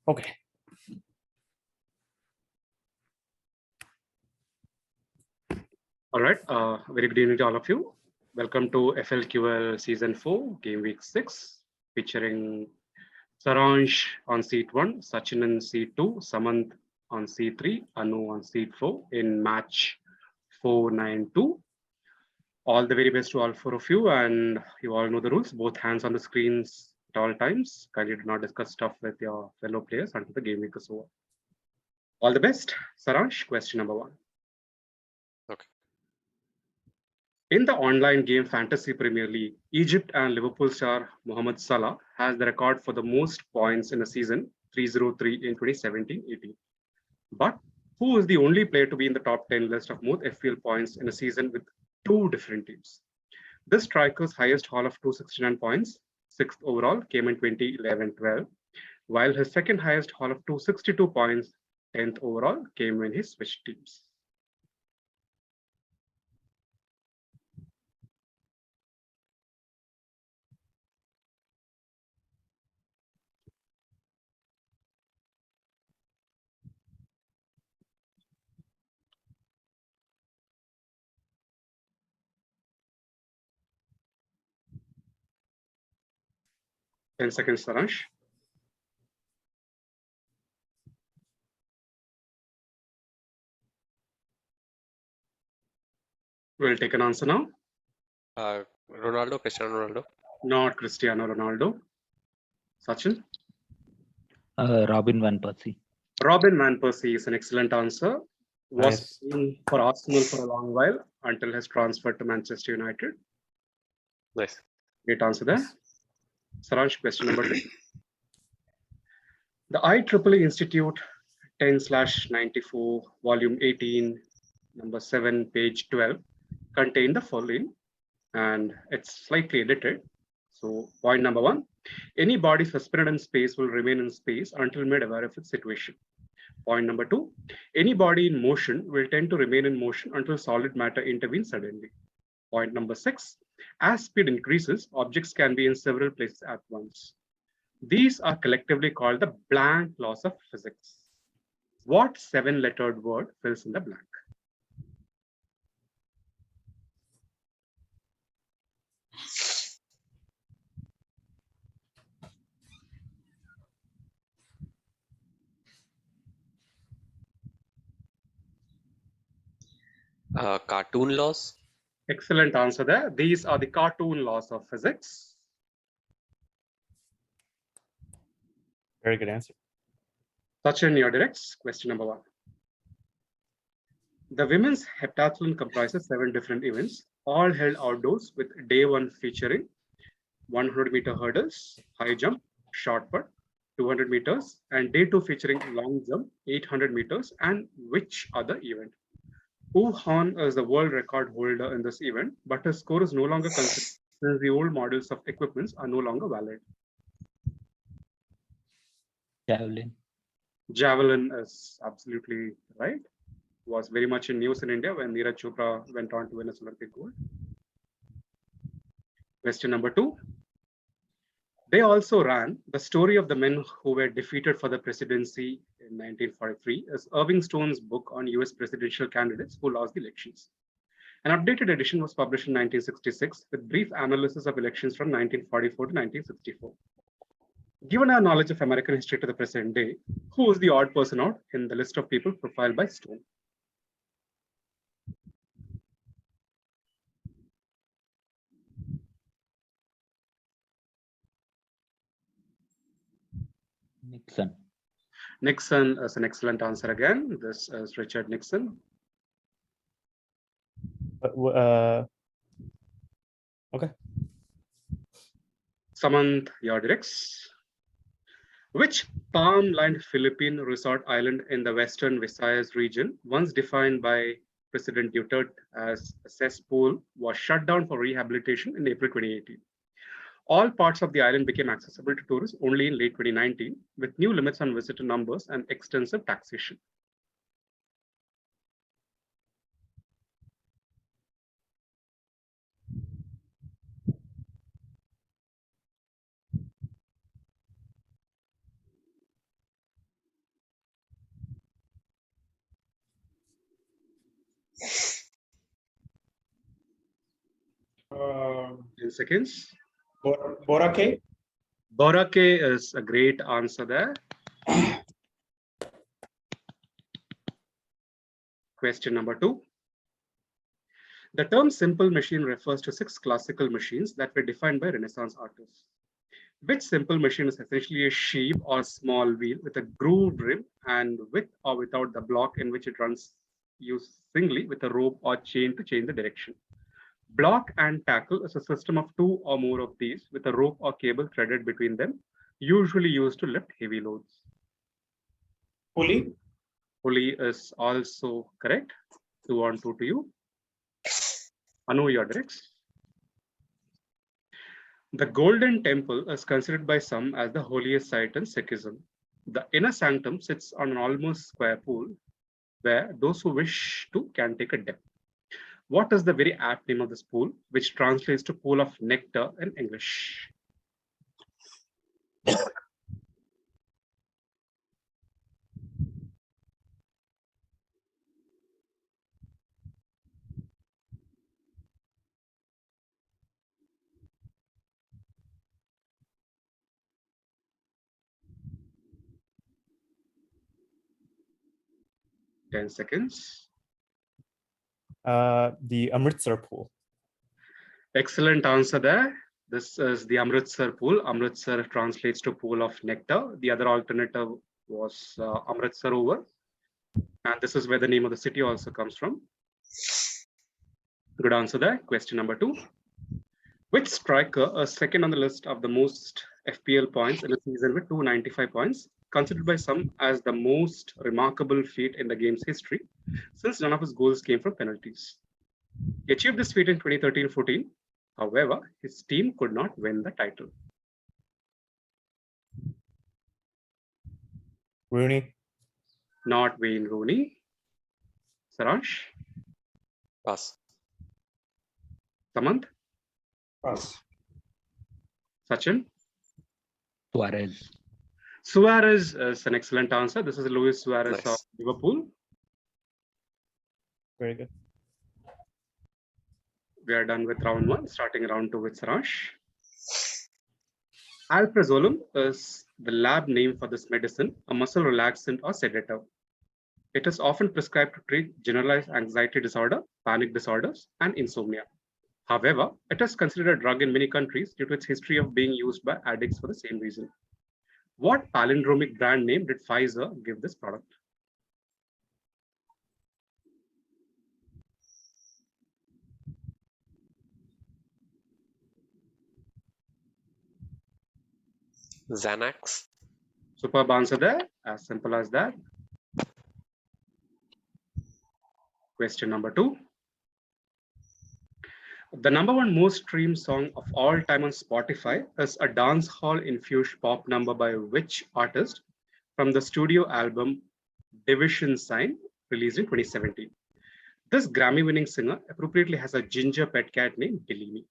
Okay. All right. Very good evening to all of you. Welcome to FLQL Season 4, Game Week 6, featuring Saransh on seat 1, Sachin on seat 2, Samanth on seat 3, Anu on seat 4 in match 492. All the very best to all four of you, and you all know the rules. Both hands on the screens at all times. Kindly do not discuss stuff with your fellow players until the game week is over. All the best. Saransh, question number 1. Okay. In the online game Fantasy Premier League, Egypt and Liverpool star Mohamed Salah has the record for the most points in a season, 303 in 2017-18. But who is the only player to be in the top 10 list of most FPL points in a season with two different teams? This striker's highest haul of 269 points, 6th overall, came in 2011-12, while his second highest haul of 262 points, 10th overall, came when he switched teams. Ten seconds, Saransh. We'll take an answer now. Ronaldo, Cristiano Ronaldo. Not Cristiano Ronaldo. Sachin? Robin Van Persie. Robin Van Persie is an excellent answer. Was Nice. for Arsenal for a long while until his transfer to Manchester United. Nice. Great answer there. Saransh, question number 2. The IEEE Institute 10/94, volume 18, number 7, page 12, contain the following, and it's slightly edited. So point number 1, any body suspended in space will remain in space until made aware of its situation. Point number 2, any body in motion will tend to remain in motion until solid matter intervenes suddenly. Point number 6, as speed increases, objects can be in several places at once. These are collectively called the blank laws of physics. What 7-lettered word fills in the blank? Cartoon laws. Excellent answer there. These are the cartoon laws of physics. Very good answer. Sachin, your directs. Question number 1. The women's heptathlon comprises 7 different events, all held outdoors, with day 1 featuring 100-meter hurdles, high jump, shot put, 200 meters, and day 2 featuring long jump, 800 meters, and which other event? Wu Han is the world record holder in this event, but his score is no longer considered since the old models of equipments are no longer valid. Javelin. Javelin is absolutely right. Was very much in news in India when Neeraj Chopra went on to win his Olympic gold. Question number 2. They also ran The Story of the Men Who Were Defeated for the Presidency in 1943 as Irving Stone's book on US presidential candidates who lost the elections. An updated edition was published in 1966 with brief analysis of elections from 1944 to 1964. Given our knowledge of American history to the present day, who is the odd person out in the list of people profiled by Stone? Nixon. Nixon is an excellent answer again. This is Richard Nixon. Okay. Samanth, your directs. Which palm-lined Philippine resort island in the Western Visayas region, once defined by President Duterte as a cesspool, was shut down for rehabilitation in April 2018? All parts of the island became accessible to tourists only in late 2019, with new limits on visitor numbers and extensive taxation. 10 seconds. Boracay. Boracay is a great answer there. Question number 2. The term simple machine refers to 6 classical machines that were defined by Renaissance artists. Which simple machine is essentially a sheave or small wheel with a grooved rim and with or without the block in which it runs used singly with a rope or chain to change the direction. Block and tackle is a system of 2 or more of these with a rope or cable threaded between them, usually used to lift heavy loads. Pulley. Pulley is also correct. 2 on 2 to you. Anu, your directs. The Golden Temple is considered by some as the holiest site in Sikhism. The inner sanctum sits on an almost square pool where those who wish to can take a dip. What is the very apt name of this pool, which translates to pool of nectar in English? Ten seconds. The Amritsar pool. Excellent answer there. This is the Amritsar pool. Amritsar translates to pool of nectar. The other alternative was Amritsar Over. And this is where the name of the city also comes from. Good answer there. Question number 2. Which striker is second on the list of the most FPL points in a season with 295 points, considered by some as the most remarkable feat in the game's history, since none of his goals came from penalties? He achieved this feat in 2013-14. However, his team could not win the title. Rooney. Not Wayne Rooney. Saransh? Pass. Samanth? Pass. Sachin? Suarez. Suarez is an excellent answer. This is Luis Suarez Nice. of Liverpool. Very good. We are done with round 1, starting round 2 with Saransh. Alprazolam is the lab name for this medicine, a muscle relaxant or sedative. It is often prescribed to treat generalized anxiety disorder, panic disorders, and insomnia. However, it is considered a drug in many countries due to its history of being used by addicts for the same reason. What palindromic brand name did Pfizer give this product? Xanax. Superb answer there, as simple as that. Question number 2. The #1 most streamed song of all time on Spotify is a dance hall infused pop number by which artist from the studio album Division Sign, released in 2017. This Grammy-winning singer appropriately has a ginger pet cat named Bellini.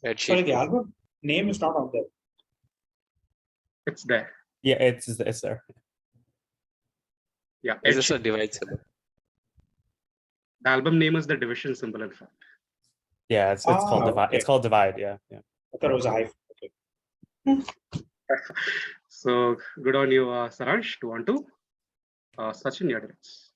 Ed Sorry, the Sheeran. album name is not on there. It's there. Yeah, it's there. Yeah, Is Ed this a Sheeran. divide symbol? The album name is the Division symbol, in fact. Yeah, it's called divide. Okay. It's called divide. Yeah. I thought it was a hyphen. Okay. So good on you, Saransh. 2 on 2. Sachin, your directs.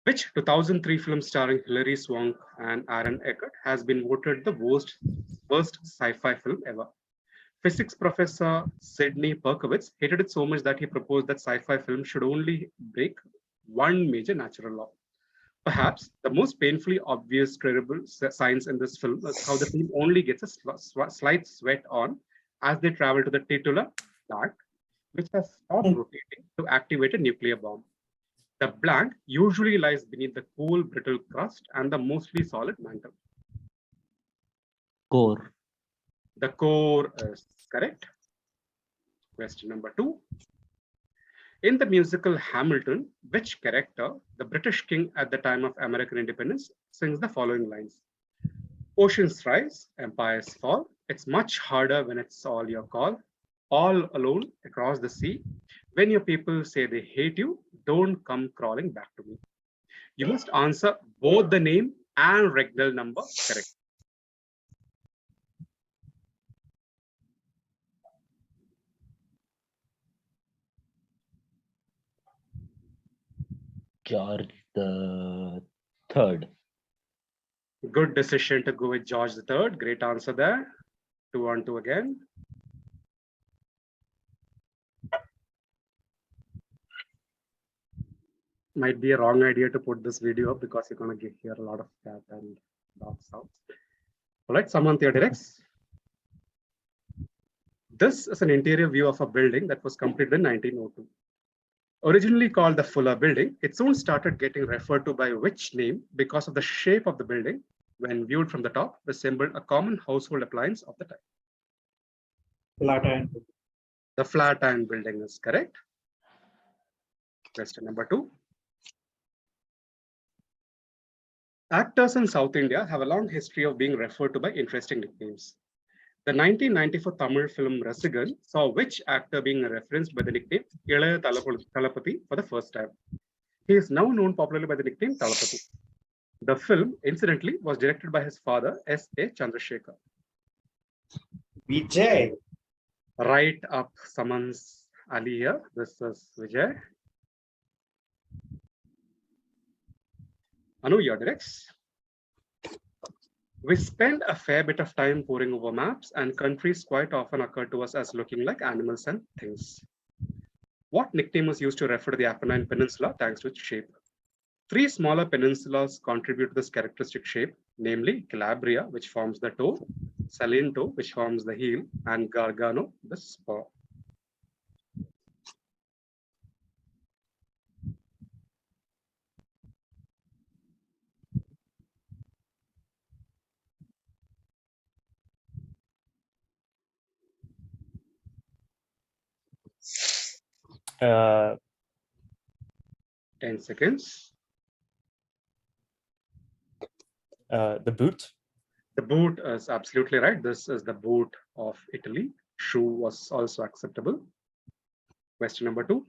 Which 2003 film starring Hilary Swank and Aaron Eckhart has been voted the worst sci-fi film ever? Physics professor Sidney Perkowitz hated it so much that he proposed that sci-fi films should only break one major natural law. Perhaps the most painfully obvious terrible science in this film is how the team only gets a slight sweat on as they travel to the titular blank, which has stopped rotating to activate a nuclear bomb. The blank usually lies beneath the cool, brittle crust and the mostly solid mantle. Core. The core is correct. Question number 2. In the musical Hamilton, which character, the British king at the time of American independence, sings the following lines? Oceans rise, empires fall. It's much harder when it's all your call. All alone across the sea. When your people say they hate you, don't come crawling back to me. You must answer both the name and regnal number correct. George the Third. Good decision to go with George III. Great answer there. 2-on-2 again. Might be a wrong idea to put this video up because you're going to hear a lot of cat and dog sounds. All right, Samanth, your directs. This is an interior view of a building that was completed in 1902. Originally called the Fuller Building, it soon started getting referred to by which name because of the shape of the building, when viewed from the top, resembled a common household appliance of the time. Flatiron. The Flatiron Building is correct. Question number 2. Actors in South India have a long history of being referred to by interesting nicknames. The 1994 Tamil film Rasigan saw which actor being referenced by the nickname Ilaya Talapati for the first time. He is now known popularly by the nickname Talapati. The film, incidentally, was directed by his father, S.A. Chandrasekhar. Vijay. Right up Samanth's alley here. This is Vijay. Anu, your directs. We spend a fair bit of time poring over maps, and countries quite often occur to us as looking like animals and things. What nickname was used to refer to the Apennine Peninsula thanks to its shape? 3 smaller peninsulas contribute to this characteristic shape, namely Calabria, which forms the toe, Salento, which forms the heel, and Gargano, the spur. Uh, 10 seconds. the boot. The boot is absolutely right. This is the boot of Italy. Shoe was also acceptable. Question number 2.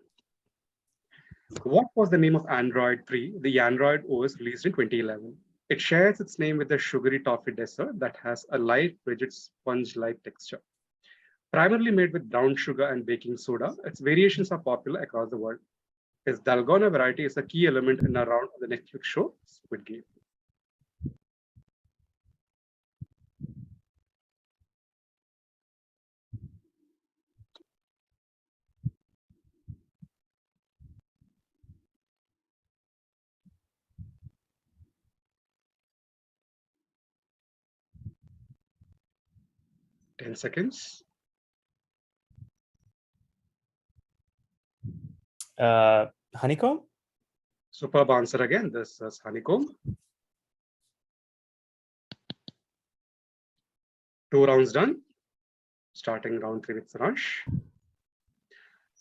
What was the name of Android 3, the Android OS released in 2011? It shares its name with the sugary toffee dessert that has a light, rigid, sponge-like texture. Primarily made with brown sugar and baking soda, its variations are popular across the world. Its Dalgona variety is a key element in a round of the Netflix show Squid Game. Ten seconds. Honeycomb. Superb answer again. This is honeycomb. 2 rounds done. Starting round 3 with Saransh.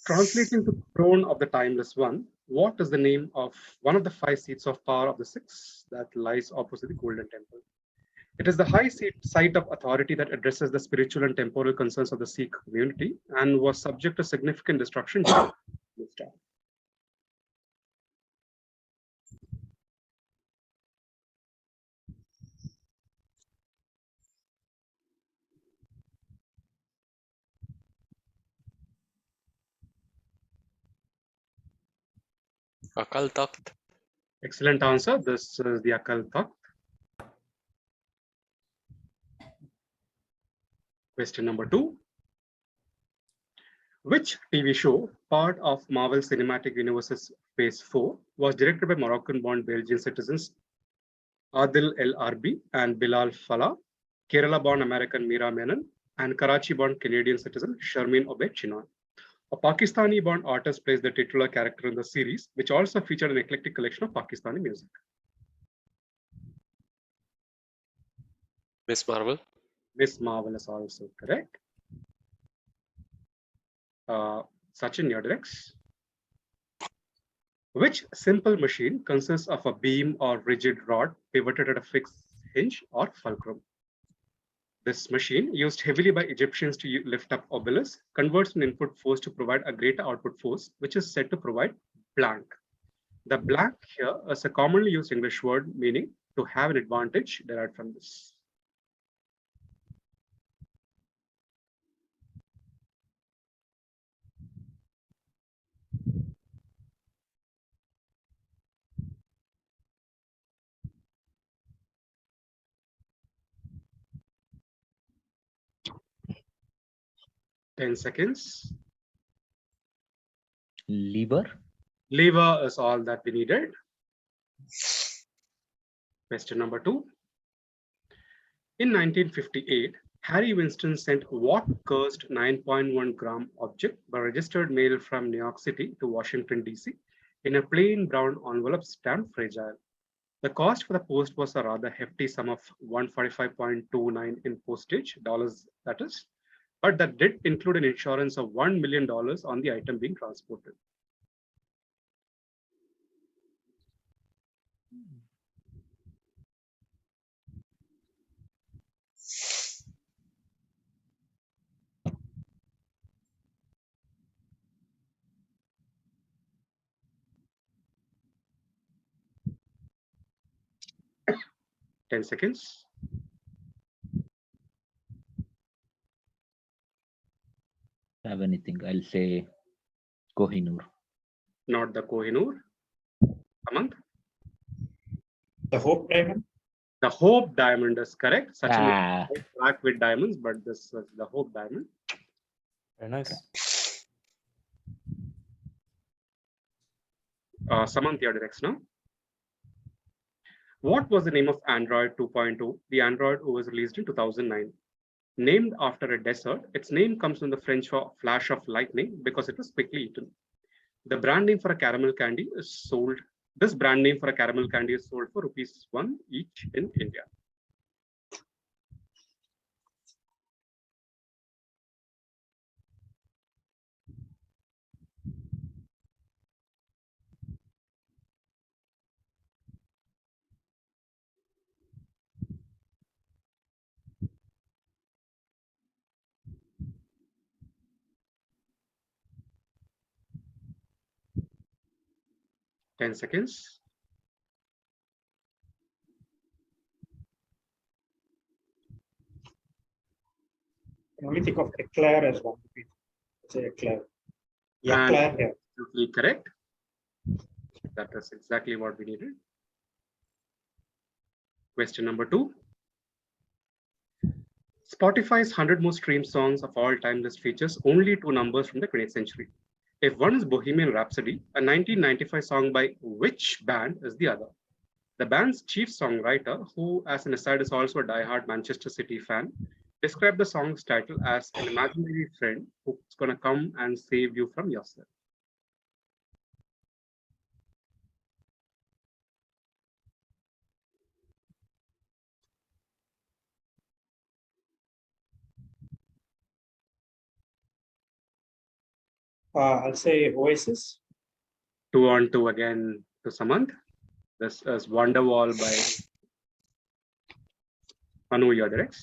Translating to Throne of the Timeless One, what is the name of one of the 5 seats of power of the 6 that lies opposite the Golden Temple? It is the high site of authority that addresses the spiritual and temporal concerns of the Sikh community and was subject to significant destruction during this time. Akal Takht. Excellent answer. This is the Akal Takht. Question number 2. Which TV show, part of Marvel Cinematic Universe's Phase 4, was directed by Moroccan-born Belgian citizens Adil El Arbi and Bilal Fallah, Kerala-born American Mira Menon, and Karachi-born Canadian citizen Sharmeen Obaid Chinoy? A Pakistani-born artist plays the titular character in the series, which also featured an eclectic collection of Pakistani music. Miss Marvel. Miss Marvel is also correct. Sachin, your directs. Which simple machine consists of a beam or rigid rod pivoted at a fixed hinge or fulcrum? This machine, used heavily by Egyptians to lift up obelisks, converts an input force to provide a greater output force, which is said to provide blank. The blank here is a commonly used English word meaning to have an advantage derived from this. Ten seconds. Lever. Lever is all that we needed. Question number 2. In 1958, Harry Winston sent what cursed 9.1 gram object by registered mail from New York City to Washington, D.C. in a plain brown envelope stamped fragile. The cost for the post was a rather hefty sum of $145.29 in postage, dollars that is, but that did include an insurance of $1 million on the item being transported. Ten seconds. Have anything? I'll say Kohinoor. Not the Kohinoor. Samanth? The Hope Diamond. The Hope Diamond is correct. Sachin Ah, is black with diamonds, but this was the Hope Diamond. Very nice. Samanth, you're next now. What was the name of Android 2.0, the Android who was released in 2009? Named after a desert, its name comes from the French for flash of lightning because it was quickly eaten. The brand name for a caramel candy is sold. This brand name for a caramel candy is sold for ₹1 each in India. Ten seconds. I can only think of eclair as one. Say eclair. And Eclair here. absolutely correct. That is exactly what we needed. Question number 2. Spotify's 100 most streamed songs of all time list features only 2 numbers from the 20th century. If one is Bohemian Rhapsody, a 1995 song by which band is the other? The band's chief songwriter, who as an aside is also a diehard Manchester City fan, described the song's title as an imaginary friend who's going to come and save you from yourself. I'll say Oasis. 2 on 2 again to Samanth. This is Wonderwall by Anu Yadirex.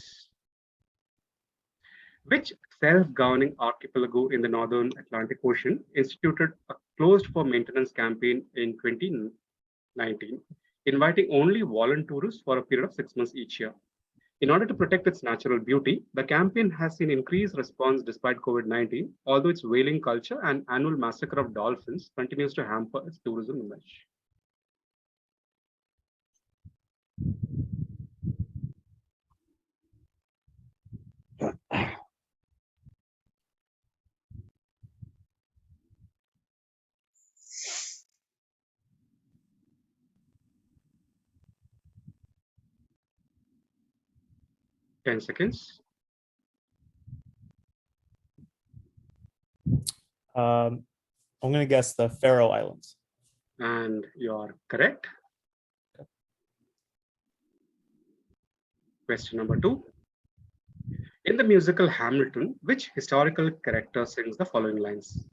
Which self-governing archipelago in the northern Atlantic Ocean instituted a closed for maintenance campaign in 2019, inviting only volunteers for a period of 6 months each year? In order to protect its natural beauty, the campaign has seen increased response despite COVID-19, although its whaling culture and annual massacre of dolphins continues to hamper its tourism image. Ten seconds. I'm going to guess the Faroe Islands. And you're correct. Question number 2. In the musical Hamilton, which historical character sings the following lines?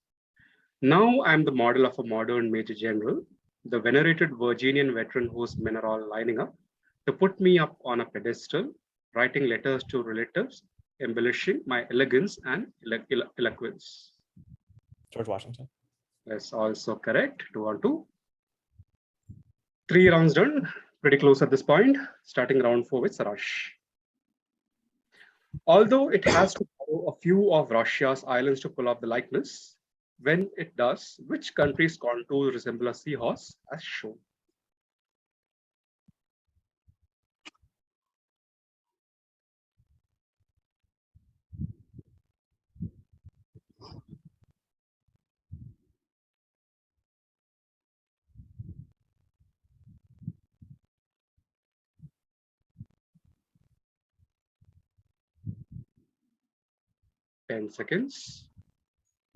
Now I'm the model of a modern major general, the venerated Virginian veteran whose men are all lining up to put me up on a pedestal, writing letters to relatives, embellishing my elegance and eloquence. George Washington. That's also correct. 2 on 2. 3 rounds done. Pretty close at this point, starting round 4 with Saransh. Although it has to borrow a few of Russia's islands to pull off the likeness, when it does, which country's contours resemble a seahorse as shown? Ten seconds.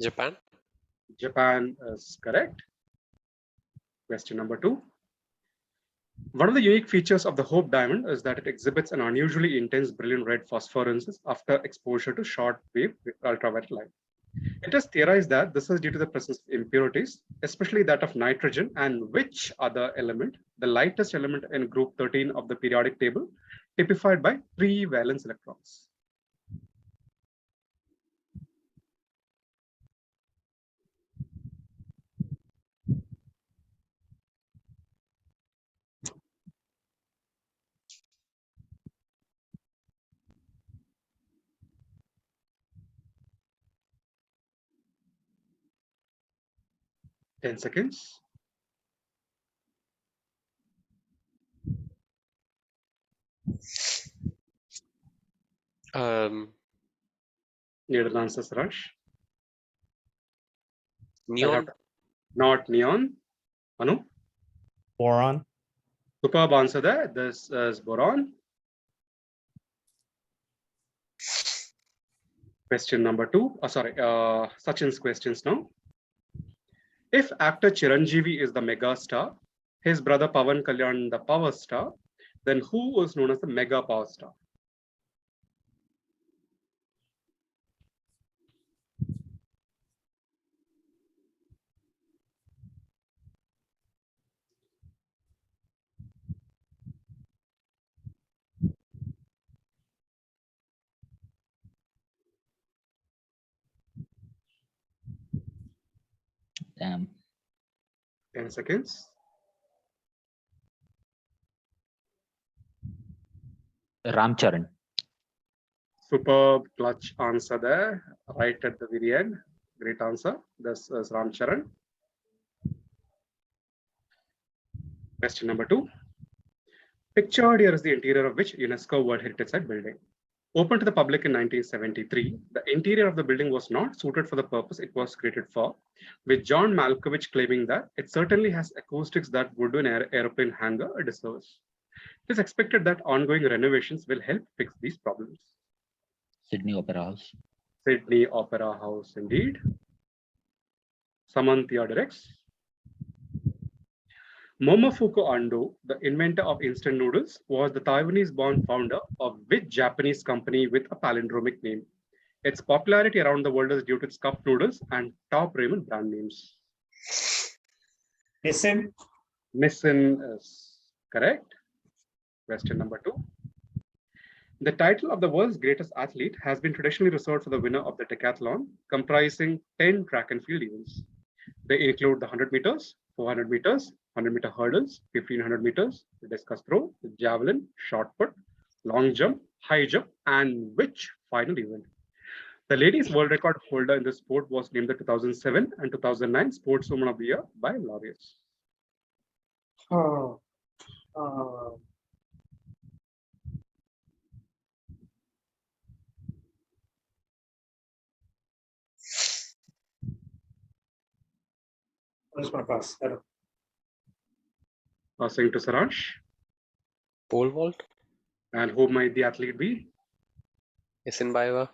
Japan. Japan is correct. Question number 2. One of the unique features of the Hope diamond is that it exhibits an unusually intense brilliant red phosphorescence after exposure to short wave ultraviolet light. It is theorized that this is due to the presence of impurities, especially that of nitrogen, and which other element, the lightest element in group 13 of the periodic table, typified by 3 valence electrons. Ten seconds. Need an answer, Saransh? Neon. Not neon. Anu? Boron. Superb answer there. This is boron. Question number 2. Sachin's questions now. If actor Chiranjeevi is the mega star, his brother Pawan Kalyan the power star, then who was known as the mega power star? Damn. 10 seconds. Ramcharan. Superb clutch answer there, right at the very end. Great answer. This is Ramcharan. Question number 2. Pictured here is the interior of which UNESCO World Heritage Site building? Opened to the public in 1973, the interior of the building was not suited for the purpose it was created for, with John Malkovich claiming that it certainly has acoustics that would do an aeroplane hangar a disservice. It is expected that ongoing renovations will help fix these problems. Sydney Opera House. Sydney Opera House, indeed. Samanth, your directs. Momofuku Ando, the inventor of instant noodles, was the Taiwanese-born founder of which Japanese company with a palindromic name? Its popularity around the world is due to its cup noodles and top ramen brand names. Nissin. Nissin is correct. Question number 2. The title of the world's greatest athlete has been traditionally reserved for the winner of the decathlon, comprising 10 track and field events. They include the 100 meters, 400 meters, 100-meter hurdles, 1500 meters, the discus throw, the javelin, shot put, long jump, high jump, and which final event? The ladies' world record holder in this sport was named the 2007 and 2009 Sportswoman of the Year by Laureus. I'm just going to pass. I don't. Passing to Saransh. Pole vault. And who might the athlete be? Isinbayeva.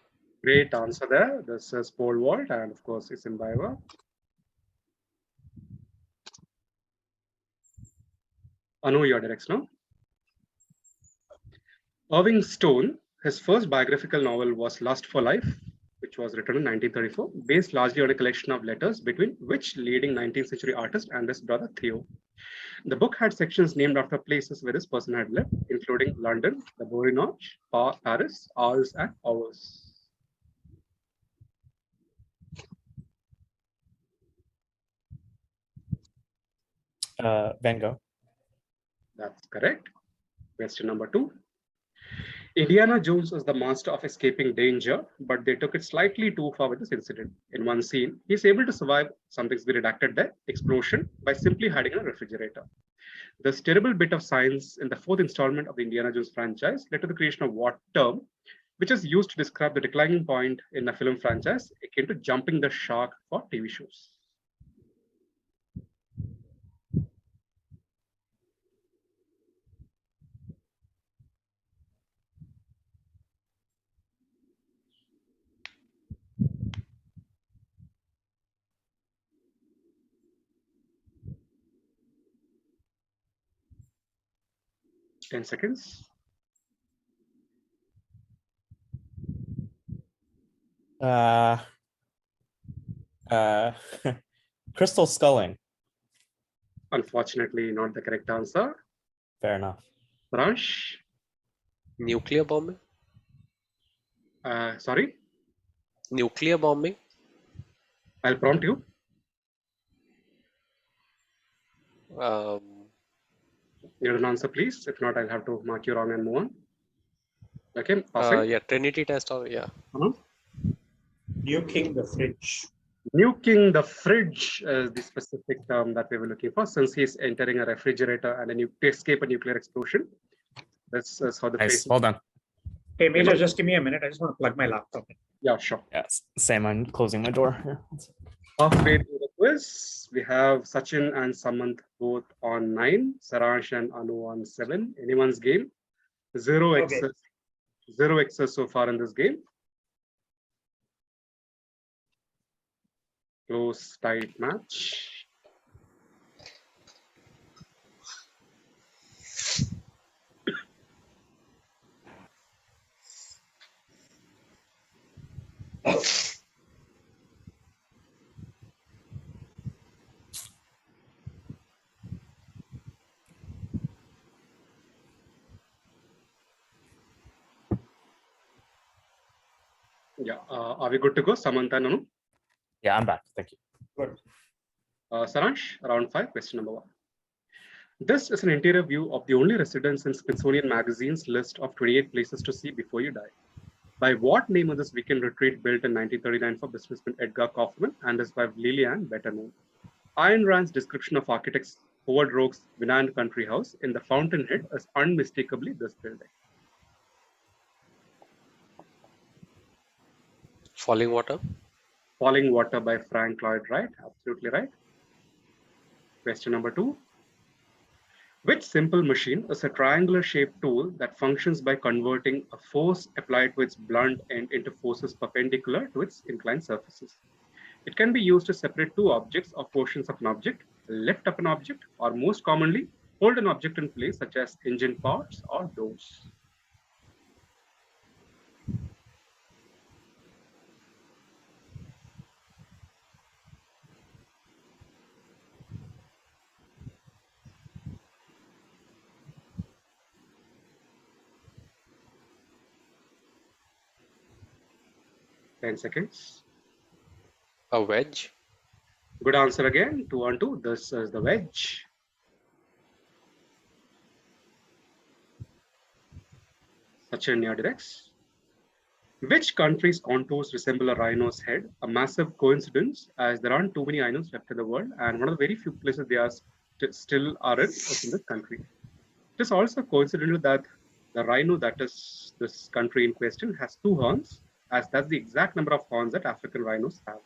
Great answer there. This is pole vault, and of course, Isinbayeva. Anu, your directs now. Irving Stone, his first biographical novel was Lust for Life, which was written in 1934, based largely on a collection of letters between which leading 19th century artist and his brother Theo. The book had sections named after places where this person had lived, including London, the Bois Notch, Paris, Arles, and Auvers. Van Gogh. That's correct. Question number 2. Indiana Jones is the master of escaping danger, but they took it slightly too far with this incident. In one scene, he's able to survive, something's been redacted there, explosion, by simply hiding in a refrigerator. This terrible bit of science in the 4th installment of the Indiana Jones franchise led to the creation of what term, which is used to describe the declining point in a film franchise akin to jumping the shark for TV shows. Ten seconds. Crystal sculling. Unfortunately, not the correct answer. Fair enough. Saransh, Nuclear bombing? sorry, Nuclear bombing? I'll prompt you. Um, You have an answer, please. If not, I'll have to mark you wrong and move on. Okay, passing. yeah, Trinity test or yeah. Nuking the fridge. Nuking the fridge is the specific term that we were looking for, since he's entering a refrigerator and to escape a nuclear explosion. This is how the Nice. phrase. Well done. Hey, Major, just give me a minute. I just want to plug my laptop in. Yeah, sure. Yes. Same. I'm closing my door. Here. Halfway through the quiz, we have Sachin and Samanth both on 9, Saransh and Anu on 7. Anyone's game. Zero Okay. excess. Zero excess so far in this game. Close, tight match. Yeah, are we good to go, Samanth and Anu? Yeah, I'm back. Thank you. Good. Saransh, round 5, question number 1. This is an interior view of the only residence in Smithsonian Magazine's list of 28 places to see before you die. By what name is this weekend retreat built in 1939 for businessman Edgar Kaufman and his wife Lillian, better known? Ayn Rand's description of architects Howard Rourke's Vinand Country House in the Fountainhead is unmistakably this building. Falling water? Falling Water by Frank Lloyd Wright, absolutely right. Question number 2. Which simple machine is a triangular shaped tool that functions by converting a force applied to its blunt end into forces perpendicular to its inclined surfaces? It can be used to separate two objects or portions of an object, lift up an object, or most commonly, hold an object in place, such as engine parts or doors. Ten seconds. A wedge? Good answer again. 2 on 2. This is the wedge. Sachin, your directs. Which country's contours resemble a rhino's head? A massive coincidence, as there aren't too many rhinos left in the world, and one of the very few places they are still are in is in this country. It is also coincidental that the rhino that is this country in question has 2 horns, as that's the exact number of horns that African rhinos have.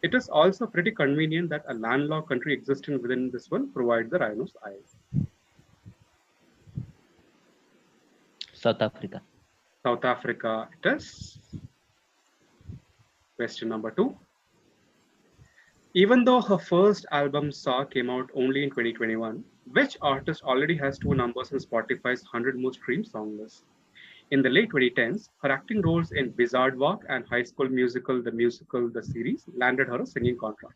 It is also pretty convenient that a landlocked country existing within this one provides the rhino's eyes. South Africa. South Africa it is. Question number 2. Even though her first album Saw came out only in 2021, which artist already has 2 numbers in Spotify's 100 most streamed song list? In the late 2010s, her acting roles in Wizard Walk and High School Musical, the series, landed her a singing contract.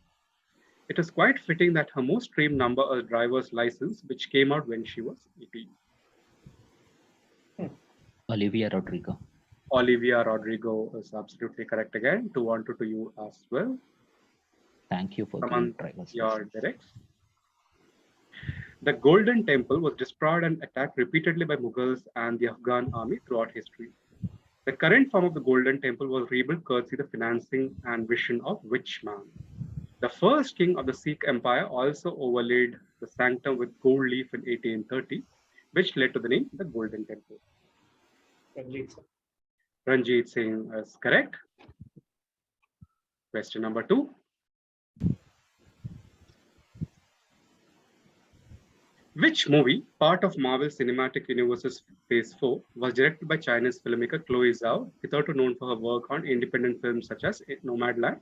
It is quite fitting that her most streamed number is Driver's License, which came out when she was 18. Olivia Rodrigo. Olivia Rodrigo is absolutely correct again. 2 on 2 to you as well. Thank you for Samanth, the drivers. your direct. The Golden Temple was destroyed and attacked repeatedly by Mughals and the Afghan army throughout history. The current form of the Golden Temple was rebuilt courtesy the financing and vision of which man? The first king of the Sikh Empire also overlaid the sanctum with gold leaf in 1830, which led to the name the Golden Temple. Ranjit sir. Ranjit Singh is correct. Question number 2. Which movie, part of Marvel Cinematic Universe's Phase 4, was directed by Chinese filmmaker Chloe Zhao, hitherto known for her work on independent films such as Nomadland,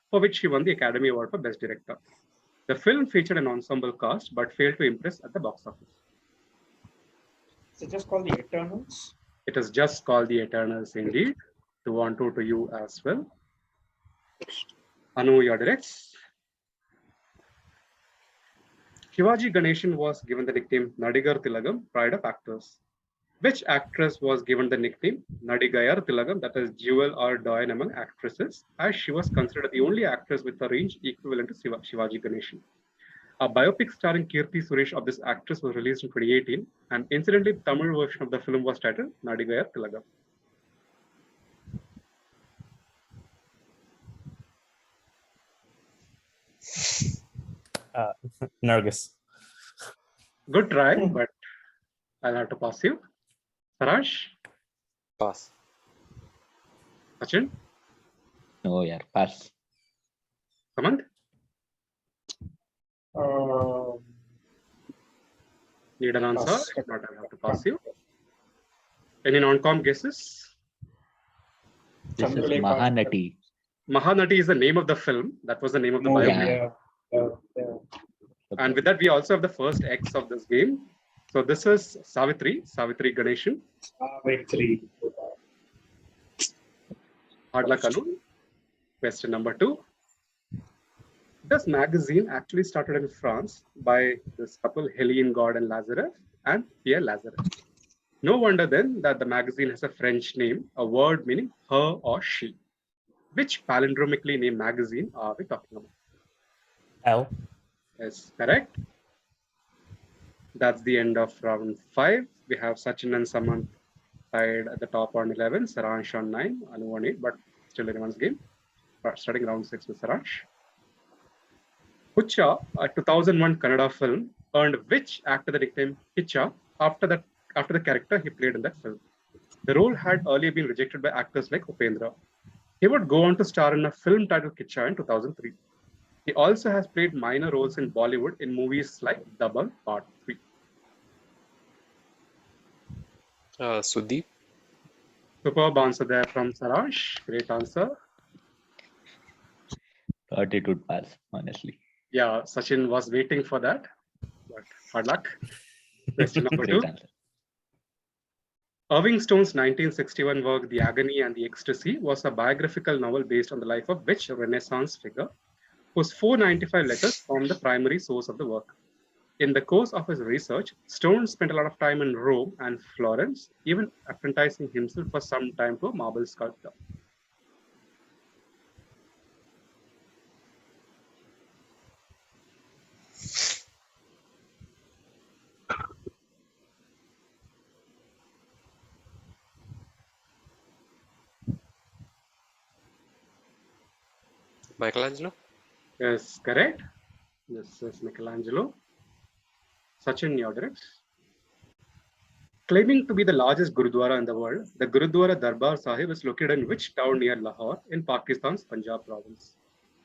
for which she won the Academy Award for Best Director? The film featured an ensemble cast but failed to impress at the box office. Is it just called The Eternals? It is just called The Eternals indeed. 2-on-2 to you as well. Anu, your directs. Shivaji Ganeshan was given the nickname Nadigar Tilagam, pride of actors. Which actress was given the nickname Nadigayar Tilagam, that is jewel or doyen among actresses, as she was considered the only actress with a range equivalent to Shivaji Ganeshan? A biopic starring Kirti Suresh of this actress was released in 2018, and incidentally, the Tamil version of the film was titled Nadigayar Tilagam. Nargis. Good try, but I'll have to pass you. Saransh? Pass. Sachin? No, yeah, pass. Samanth? Need an answer? Pass. If not, I'll have to pass you. Any non-com guesses? This is Chandrakant. Mahanati. Mahanati is the name of the film. That was the name of the Oh, biopic. yeah. And with that, we also have the first X of this game. So this is Savitri Ganeshan. Victory. Hard luck, Anu. Question number 2. This magazine actually started in France by this couple, Helene God and Lazarus, and Pierre Lazarus. No wonder then that the magazine has a French name, a word meaning her or she. Which palindromically named magazine are we talking about? L. Yes, correct. That's the end of round 5. We have Sachin and Samanth tied at the top on 11, Saransh on 9, Anu on 8, but still anyone's game. Starting round 6 with Saransh. Hucha, a 2001 Kannada film, earned which actor the nickname Hicha after the character he played in that film? The role had earlier been rejected by actors like Upendra. He would go on to star in a film titled Kicha in 2003. He also has played minor roles in Bollywood in movies like Dabang Part 3. Sudeep. Superb answer there from Saransh. Great answer. Thought it would pass, honestly. Yeah, Sachin was waiting for that, but hard luck. Question number 2. Great answer. Irving Stone's 1961 work, The Agony and the Ecstasy, was a biographical novel based on the life of which Renaissance figure, whose 495 letters form the primary source of the work. In the course of his research, Stone spent a lot of time in Rome and Florence, even apprenticing himself for some time to a marble sculptor. Michelangelo. Yes, correct. This is Michelangelo. Sachin, your directs. Claiming to be the largest Gurudwara in the world, the Gurudwara Darbar Sahib is located in which town near Lahore in Pakistan's Punjab province?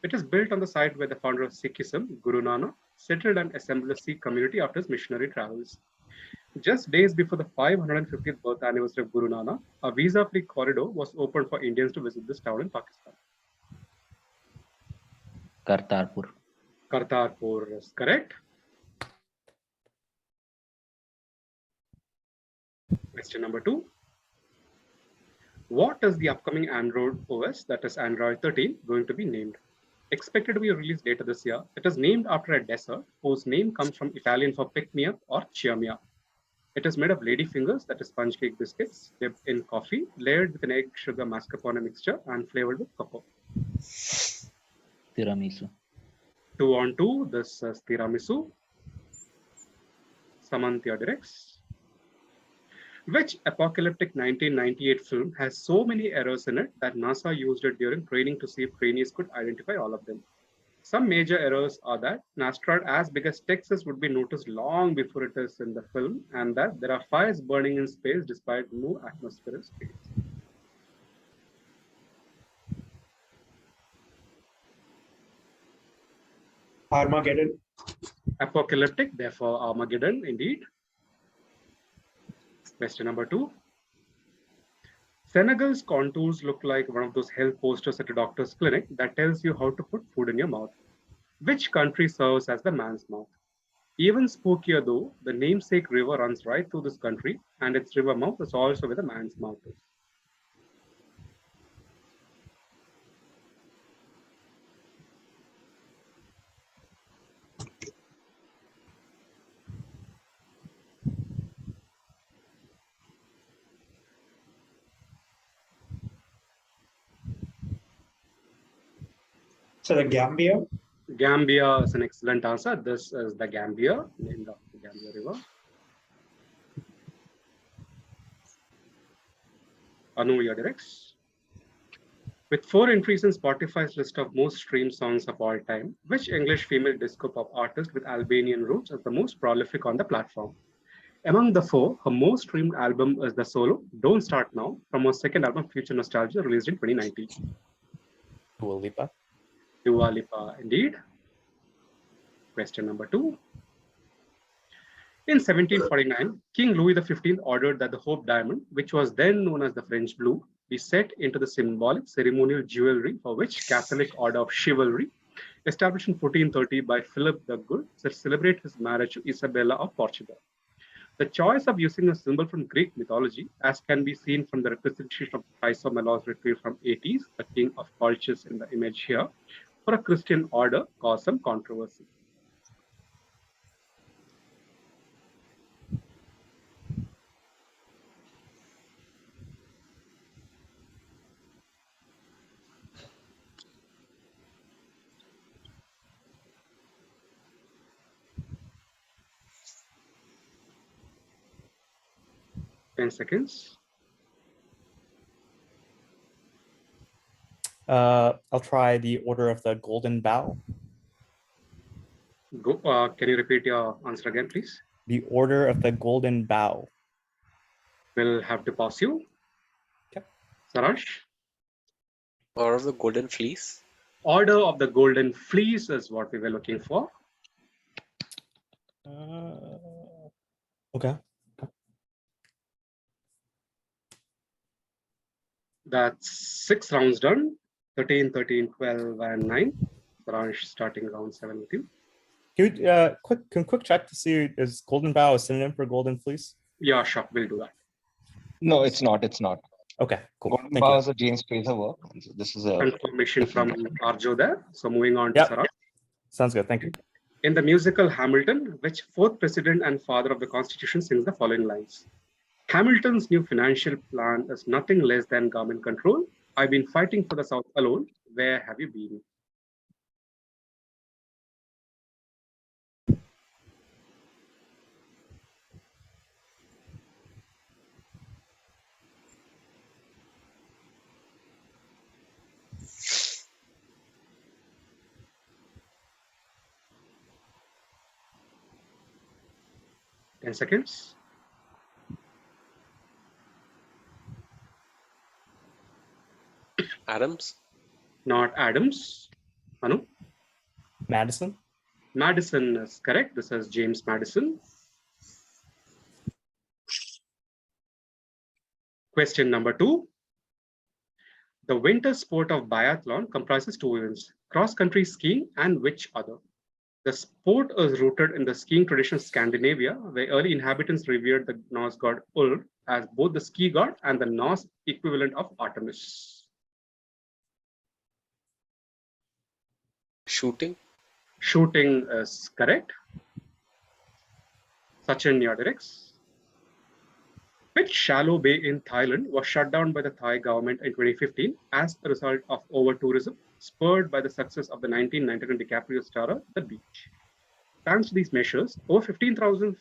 It is built on the site where the founder of Sikhism, Guru Nanak, settled and assembled a Sikh community after his missionary travels. Just days before the 550th birth anniversary of Guru Nanak, a visa-free corridor was opened for Indians to visit this town in Pakistan. Kartarpur. Kartarpur is correct. Question number 2. What is the upcoming Android OS, that is Android 13, going to be named? Expected to be released later this year, it is named after a dessert whose name comes from Italian for pick me up or cheer me up. It is made of ladyfingers, that is sponge cake biscuits, dipped in coffee, layered with an egg, sugar, mascarpone mixture, and flavored with cocoa. Tiramisu. 2-on-2, this is tiramisu. Samanth, your directs. Which apocalyptic 1998 film has so many errors in it that NASA used it during training to see if trainees could identify all of them? Some major errors are that an asteroid as big as Texas would be noticed long before it is in the film, and that there are fires burning in space despite no atmosphere in space. Armageddon. Apocalyptic, therefore Armageddon, indeed. Question number 2. Senegal's contours look like one of those health posters at a doctor's clinic that tells you how to put food in your mouth. Which country serves as the man's mouth? Even spookier though, the namesake river runs right through this country, and its river mouth is also where the man's mouth is. So the Gambia. Gambia is an excellent answer. This is the Gambia, named after the Gambia River. Anu, your directs. With 4 entries in Spotify's list of most streamed songs of all time, which English female disco pop artist with Albanian roots is the most prolific on the platform? Among the 4, her most streamed album is the solo Don't Start Now from her second album Future Nostalgia, released in 2019. Dua Lipa. Dua Lipa, indeed. Question number 2. In 1749, King Louis XV ordered that the Hope Diamond, which was then known as the French Blue, be set into the symbolic ceremonial jewelry for which Catholic Order of Chivalry, established in 1430 by Philip the Good, to celebrate his marriage to Isabella of Portugal. The choice of using a symbol from Greek mythology, as can be seen from the representation of Chrysomelos retrieved from Aetes, the king of Colchis in the image here, for a Christian order, caused some controversy. Seconds. I'll try the Order of the Golden Bough. Go. Can you repeat your answer again, please? The Order of the Golden Bough. We'll have to pause you. Okay. Saransh? Or of the Golden Fleece. Order of the Golden Fleece is what we were looking for. Okay. That's 6 rounds done. 13, 13, 12, and 9. Saransh starting round 7 with you. Can we quick check to see, is Golden Bough a synonym for Golden Fleece? Yeah, sure. We'll do that. No, it's not. It's not. Okay, cool. Golden Thank Bough you. is a James Fraser work. This is a Confirmation from Arjo there. So moving on Yep. to Saransh. Sounds good. Thank you. In the musical Hamilton, which 4th president and father of the Constitution sings the following lines? Hamilton's new financial plan is nothing less than government control. I've been fighting for the South alone. Where have you been? Ten seconds. Adams. Not Adams. Anu? Madison. Madison is correct. This is James Madison. Question number 2. The winter sport of biathlon comprises 2 events, cross-country skiing and which other? The sport is rooted in the skiing tradition of Scandinavia, where early inhabitants revered the Norse god Ulf as both the ski god and the Norse equivalent of Artemis. Shooting. Shooting is correct. Sachin, your directs. Which shallow bay in Thailand was shut down by the Thai government in 2015 as a result of over-tourism, spurred by the success of the 1999 DiCaprio starrer, The Beach. Thanks to these measures, over 15,000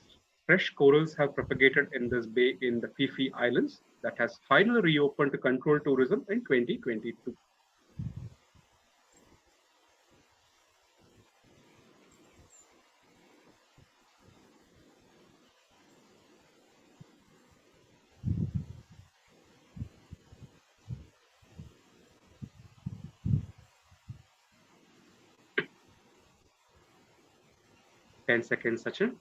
fresh corals have propagated in this bay in the Fifi Islands that has finally reopened to controlled tourism in 2022? Ten seconds, Sachin.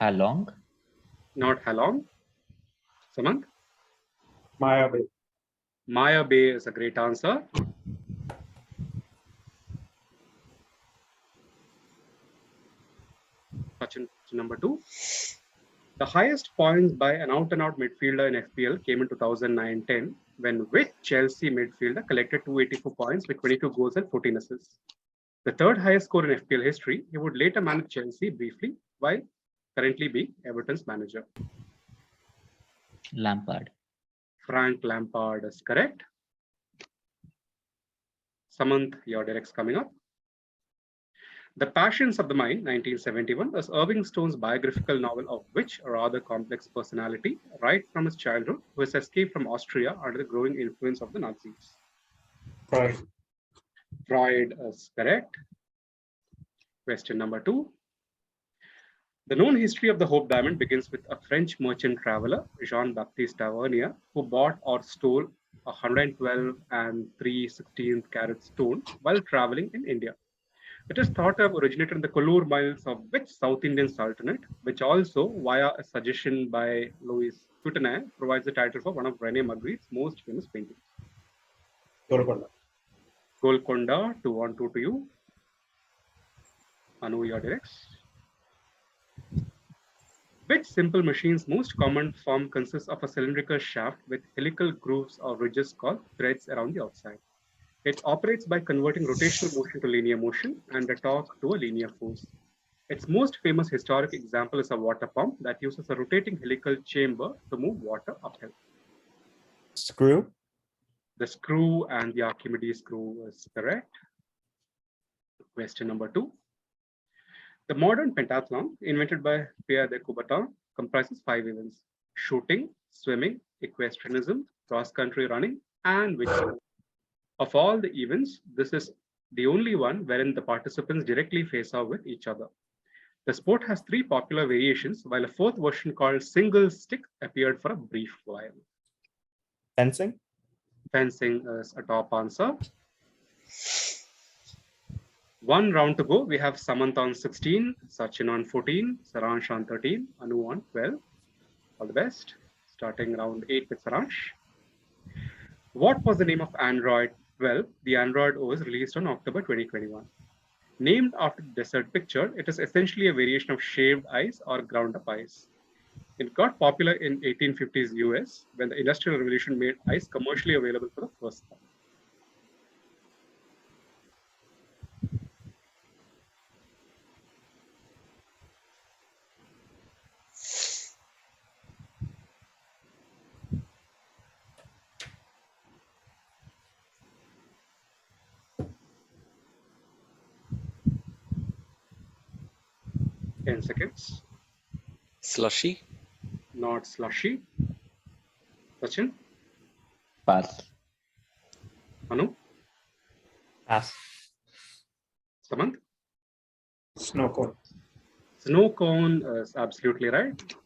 How long? Not Halong. Samanth? Maya Bay. Maya Bay is a great answer. Sachin, number 2. The highest points by an out-and-out midfielder in FPL came in 2009-10 when which Chelsea midfielder collected 284 points with 22 goals and 14 assists. The third highest score in FPL history. He would later manage Chelsea briefly while currently being Everton's manager. Lampard. Frank Lampard is correct. Samanth, your direct's coming up. The Passions of the Mind, 1971, is Irving Stone's biographical novel of which rather complex personality, right from his childhood, who has escaped from Austria under the growing influence of the Nazis. Freud. Freud is correct. Question number 2. The known history of the Hope Diamond begins with a French merchant traveler, Jean-Baptiste Tavernier, who bought or stole a 112 and 3/16 carat stone while traveling in India. It is thought to have originated in the Kollur Mines of which South Indian Sultanate, which also, via a suggestion by Louis Couturier, provides the title for one of René Magritte's most famous paintings. Golconda. Golconda, 2-1-2 to you. Anu, your directs. Which simple machine's most common form consists of a cylindrical shaft with helical grooves or ridges called threads around the outside. It operates by converting rotational motion to linear motion and a torque to a linear force. Its most famous historic example is a water pump that uses a rotating helical chamber to move water uphill. Screw. The screw and the Archimedes screw is correct. Question number 2. The modern pentathlon, invented by Pierre de Coubertin, comprises 5 events: shooting, swimming, equestrianism, cross-country running, and which sport. Of all the events, this is the only one wherein the participants directly face off with each other. The sport has 3 popular variations, while a 4th version called single stick appeared for a brief while. Fencing. Fencing is a top answer. 1 round to go. We have Samanth on 16, Sachin on 14, Saransh on 13, Anu on 12. All the best. Starting round 8 with Saransh. What was the name of Android 12? The Android OS released on October 2021. Named after the desert picture, it is essentially a variation of shaved ice or ground up ice. It got popular in 1850s US when the Industrial Revolution made ice commercially available for the first time. Seconds. Slushy. Not slushy. Sachin? Pass. Anu? Pass. Samanth? Snow cone. Snow cone is absolutely right.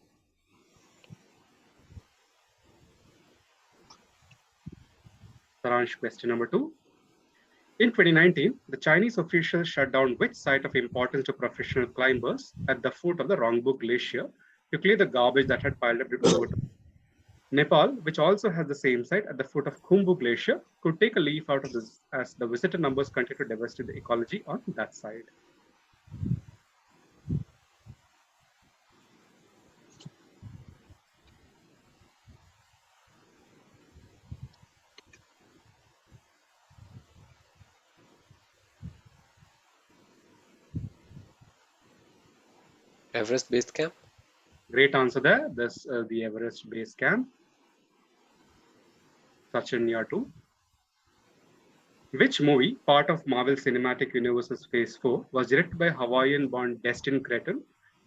Saransh, question number 2. In 2019, the Chinese officials shut down which site of importance to professional climbers at the foot of the Rongbu Glacier to clear the garbage that had piled up due to overturn. Nepal, which also has the same site at the foot of Khumbu Glacier, could take a leaf out of this as the visitor numbers continue to devastate the ecology on that side. Everest Base Camp. Great answer there. This is the Everest Base Camp. Sachin, year 2. Which movie, part of Marvel Cinematic Universe's Phase 4, was directed by Hawaiian-born Destin Cretton,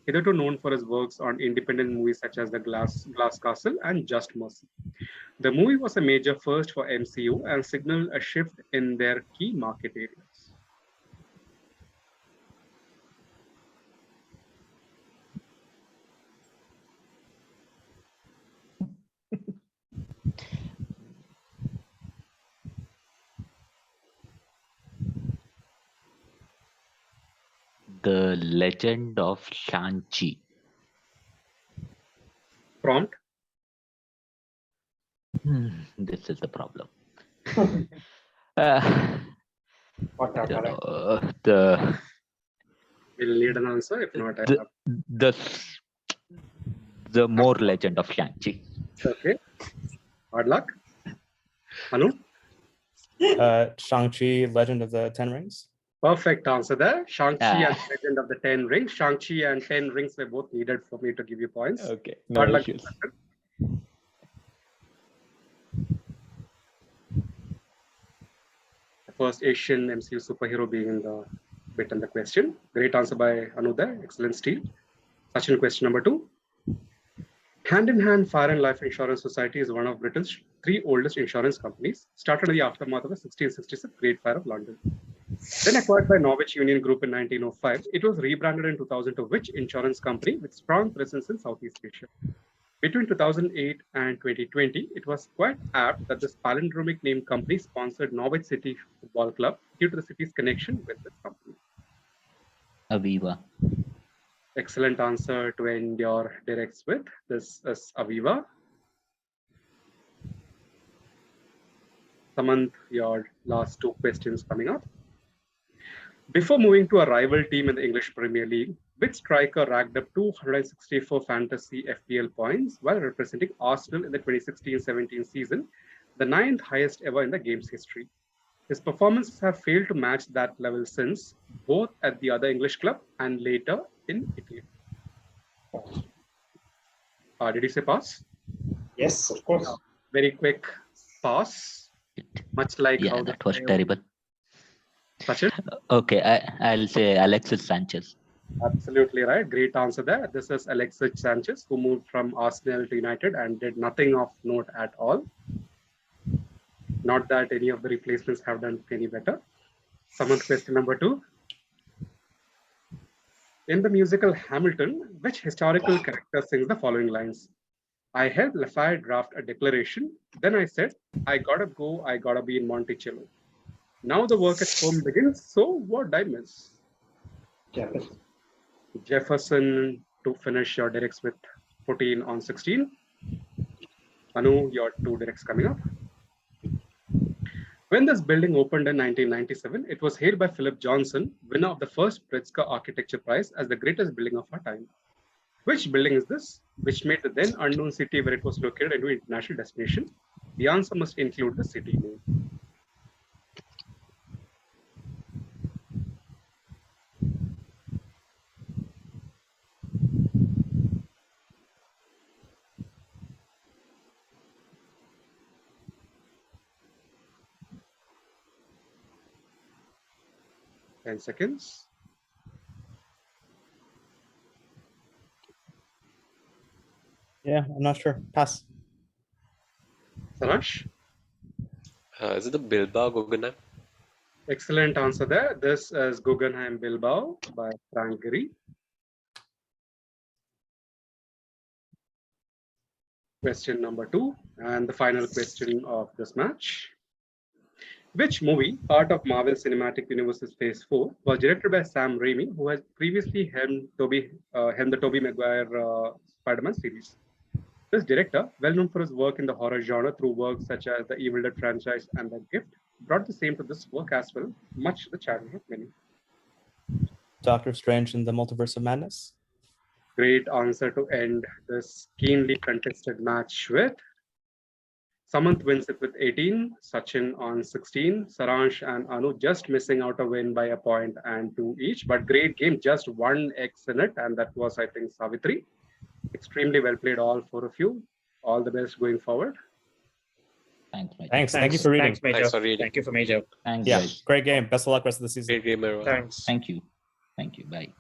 hitherto known for his works on independent movies such as The Glass Castle and Just Mercy. The movie was a major first for MCU and signaled a shift in their key market areas. The Legend of Shang-Chi. Prompt. This is the problem. Uh, What I are don't correct? know. The We'll need an answer. If not, I the have. the, the more Legend of Shang-Chi. Okay. Hard luck. Anu? Shang-Chi, Legend of the Ten Rings. Perfect answer there. Shang-Chi and Ah. Legend of the Ten Rings. Shang-Chi and 10 Rings were both needed for me to give you points. Okay, Hard no luck. issues. The first Asian MCU superhero being the bit and the question. Great answer by Anu there. Excellent steal. Sachin, question number 2. Hand in Hand Fire and Life Insurance Society is one of Britain's 3 oldest insurance companies, started in the aftermath of the 1666 Great Fire of London. Then acquired by Norwich Union Group in 1905, it was rebranded in 2000 to which insurance company with strong presence in Southeast Asia? Between 2008 and 2020, it was quite apt that this palindromic name company sponsored Norwich City Football Club due to the city's connection with this company. Aviva. Excellent answer to end your directs with. This is Aviva. Samanth, your last 2 questions coming up. Before moving to a rival team in the English Premier League, which striker racked up 264 fantasy FPL points while representing Arsenal in the 2016-17 season, the 9th highest ever in the game's history? His performances have failed to match that level since, both at the other English club and later in Italy. Did you say pass? Yes, of course. Very quick pass, much like Yeah, how that was terrible. Sachin? Okay, I'll say Alexis Sanchez. Absolutely right. Great answer there. This is Alexis Sanchez, who moved from Arsenal to United and did nothing of note at all. Not that any of the replacements have done any better. Samanth, question number 2. In the musical Hamilton, which historical character sings the following lines? I helped Lafayette draft a declaration. Then I said, I gotta go, I gotta be in Monticello. Now the work at home begins, so what did I miss? Jefferson. Jefferson to finish your directs with 14 on 16. Anu, your 2 directs coming up. When this building opened in 1997, it was hailed by Philip Johnson, winner of the first Pritzker Architecture Prize, as the greatest building of our time. Which building is this, which made the then unknown city where it was located into an international destination? The answer must include the city name. Ten seconds. Yeah, I'm not sure. Pass. Saransh? Is it the Bilbao Guggenheim? Excellent answer there. This is Guggenheim Bilbao by Frank Gehry. Question number 2 and the final question of this match. Which movie, part of Marvel Cinematic Universe's Phase 4, was directed by Sam Raimi, who has previously helmed the Tobey Maguire Spider-Man series? This director, well known for his work in the horror genre through works such as the Evil Dead franchise and The Gift, brought the same to this work as well, much to the chagrin of many. Doctor Strange in the Multiverse of Madness. Great answer to end this keenly contested match with. Samanth wins it with 18, Sachin on 16, Saransh and Anu just missing out a win by a point and 2 each, but great game, just 1 X in it, and that was, I think, Savitri. Extremely well played, all 4 of you. All the best going forward. Thanks, Major. Thanks. Thank you for reading. Thanks, Major. Thanks for reading. Thank you for Major. Thanks, Yeah, guys. great game. Best of luck rest of the season. Great game, everyone. Thanks. Thank you. Thank you. Bye.